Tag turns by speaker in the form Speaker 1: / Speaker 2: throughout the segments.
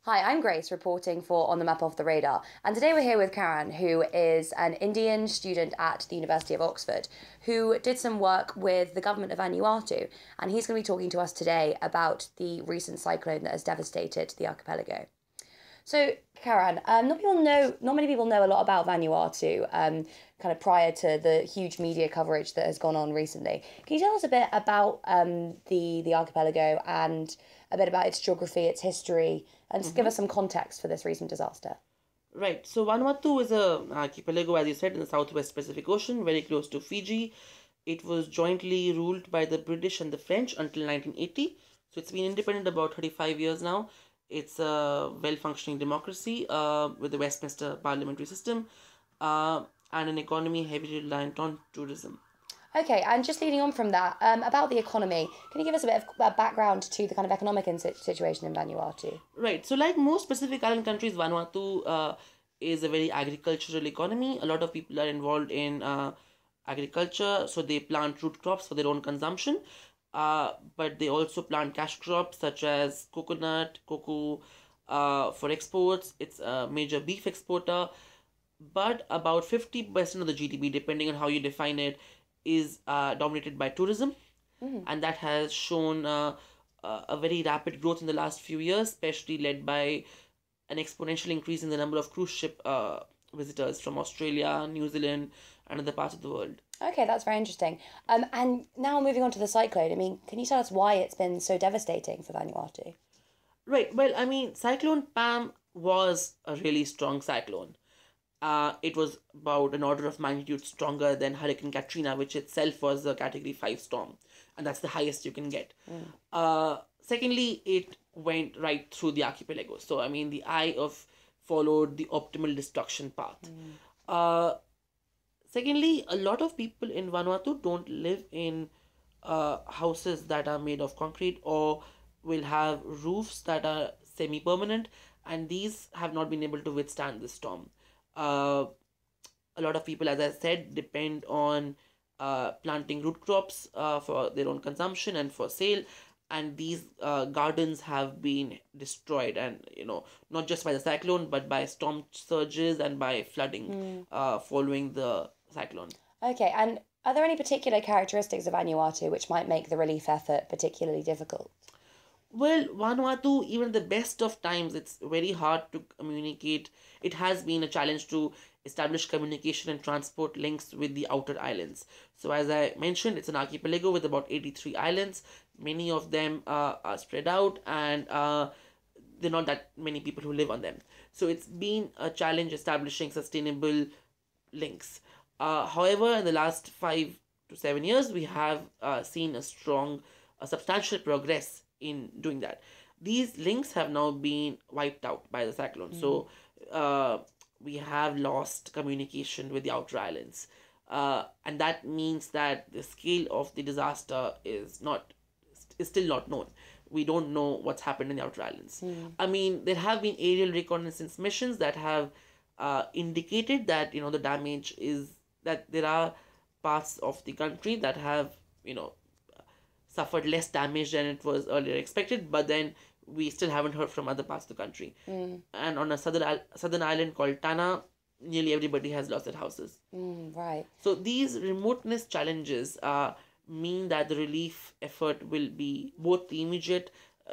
Speaker 1: Hi, I'm Grace reporting for On the Map Off the Radar. And today we're here with Karan, who is an Indian student at the University of Oxford, who did some work with the government of Vanuatu. And he's going to be talking to us today about the recent cyclone that has devastated the archipelago. So, Karan, not many people know a lot about Vanuatu, kind of prior to the huge media coverage that has gone on recently. Can you tell us a bit about the archipelago and a bit about its geography, its history, and just give us some context for this recent disaster?
Speaker 2: Right. So Vanuatu is an archipelago, as you said, in the Southwest Pacific Ocean, very close to Fiji. It was jointly ruled by the British and the French until 1980. So it's been independent about 35 years now. It's a well-functioning democracy with the Westminster parliamentary system and an economy heavily reliant on tourism.
Speaker 1: Okay, and just leading on from that, about the economy, can you give us a bit of background to the kind of economic situation in Vanuatu?
Speaker 2: Right. So, like most Pacific Island countries, Vanuatu is a very agricultural economy. A lot of people are involved in agriculture, so they plant root crops for their own consumption. But they also plant cash crops such as coconut, cocoa for exports. It's a major beef exporter. But about 50% of the GDP, depending on how you define it, is dominated by tourism. And that has shown a very rapid growth in the last few years, especially led by an exponential increase in the number of cruise ship visitors from Australia, New Zealand, and other parts of the world.
Speaker 1: Okay, that's very interesting. And now moving on to the cyclone, I mean, can you tell us why it's been so devastating for Vanuatu?
Speaker 2: Right. Well, I mean, Cyclone Pam was a really strong cyclone. It was about an order of magnitude stronger than Hurricane Katrina, which itself was a Category 5 storm, and that's the highest you can get. Secondly, it went right through the archipelago. So, I mean, the eye of followed the optimal destruction path. Secondly, a lot of people in Vanuatu don't live in houses that are made of concrete or will have roofs that are semi-permanent, and these have not been able to withstand the storm. A lot of people, as I said, depend on planting root crops for their own consumption and for sale. And these gardens have been destroyed, and not just by the cyclone, but by storm surges and by flooding following the cyclone.
Speaker 1: Okay, and are there any particular characteristics of Vanuatu which might make the relief effort particularly difficult?
Speaker 2: Well, Vanuatu, even the best of times, it's very hard to communicate. It has been a challenge to establish communication and transport links with the outer islands. So, as I mentioned, it's an archipelago with about 83 islands. Many of them are spread out, and there are not that many people who live on them. So, it's been a challenge establishing sustainable links. However, in the last 5 to 7 years, we have seen a substantial progress in doing that. These links have now been wiped out by the cyclone. So we have lost communication with the outer islands. And that means that the scale of the disaster is still not known. We don't know what's happened in the outer islands. I mean, there have been aerial reconnaissance missions that have indicated that the damage is that there are parts of the country that have suffered less damage than it was earlier expected, but then we still haven't heard from other parts of the country. And on a southern island called Tana, nearly everybody has lost their houses.
Speaker 1: Right.
Speaker 2: So these remoteness challenges mean that the relief effort will be both the immediate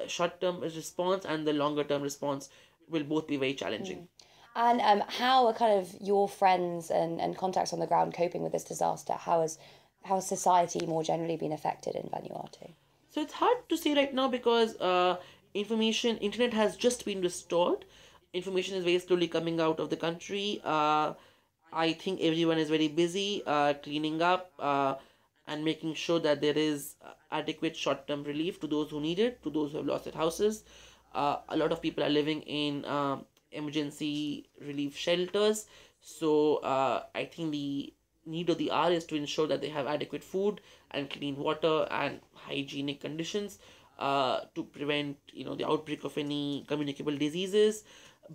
Speaker 2: short-term response and the longer-term response will both be very challenging.
Speaker 1: And how are kind of your friends and contacts on the ground coping with this disaster? How has society more generally been affected in Vanuatu?
Speaker 2: So it's hard to say right now because internet has just been restored. Information is very slowly coming out of the country. I think everyone is very busy cleaning up and making sure that there is adequate short-term relief to those who need it, to those who have lost their houses. A lot of people are living in emergency relief shelters. So I think the need of the hour is to ensure that they have adequate food and clean water and hygienic conditions to prevent the outbreak of any communicable diseases.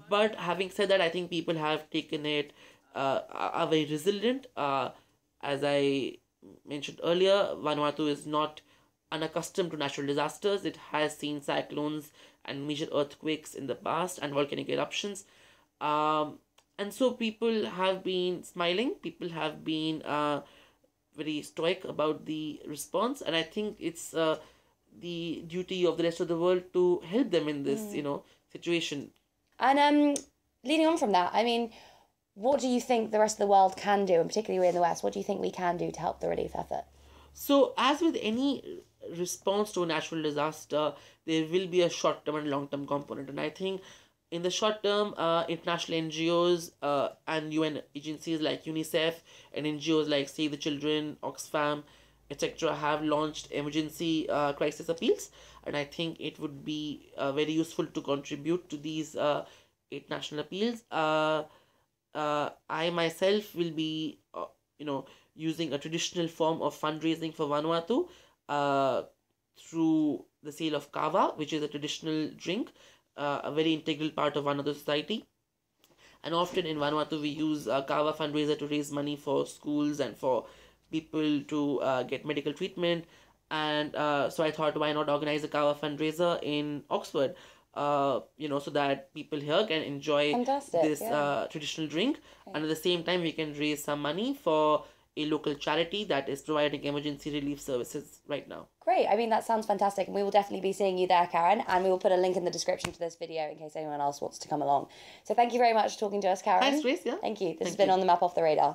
Speaker 2: But having said that, I think people have taken it are very resilient. As I mentioned earlier, Vanuatu is not unaccustomed to natural disasters. It has seen cyclones and major earthquakes in the past and volcanic eruptions. And so people have been smiling, people have been very stoic about the response, and I think it's the duty of the rest of the world to help them in this, situation.
Speaker 1: And leading on from that, I mean, what do you think the rest of the world can do, and particularly we in the West, what do you think we can do to help the relief effort?
Speaker 2: So, as with any response to a natural disaster, there will be a short term and long term component. And I think in the short term, international NGOs and UN agencies like UNICEF and NGOs like Save the Children, Oxfam, etc., have launched emergency crisis appeals. And I think it would be very useful to contribute to these international appeals. I myself will be, using a traditional form of fundraising for Vanuatu through the sale of kava, which is a traditional drink, a very integral part of Vanuatu society. And often in Vanuatu, we use kava fundraiser to raise money for schools and for people to get medical treatment. And so I thought, why not organize a kava fundraiser in Oxford? So that people here can enjoy
Speaker 1: Fantastic,
Speaker 2: this
Speaker 1: yeah.
Speaker 2: traditional drink, and at the same time we can raise some money for a local charity that is providing emergency relief services right now.
Speaker 1: Great. I mean, that sounds fantastic. And we will definitely be seeing you there, Karan. And we will put a link in the description to this video in case anyone else wants to come along. So thank you very much for talking to us, Karan.
Speaker 2: Thanks, Grace. Yeah.
Speaker 1: Thank you. This has
Speaker 2: Thank
Speaker 1: been
Speaker 2: you.
Speaker 1: On the Map Off the Radar.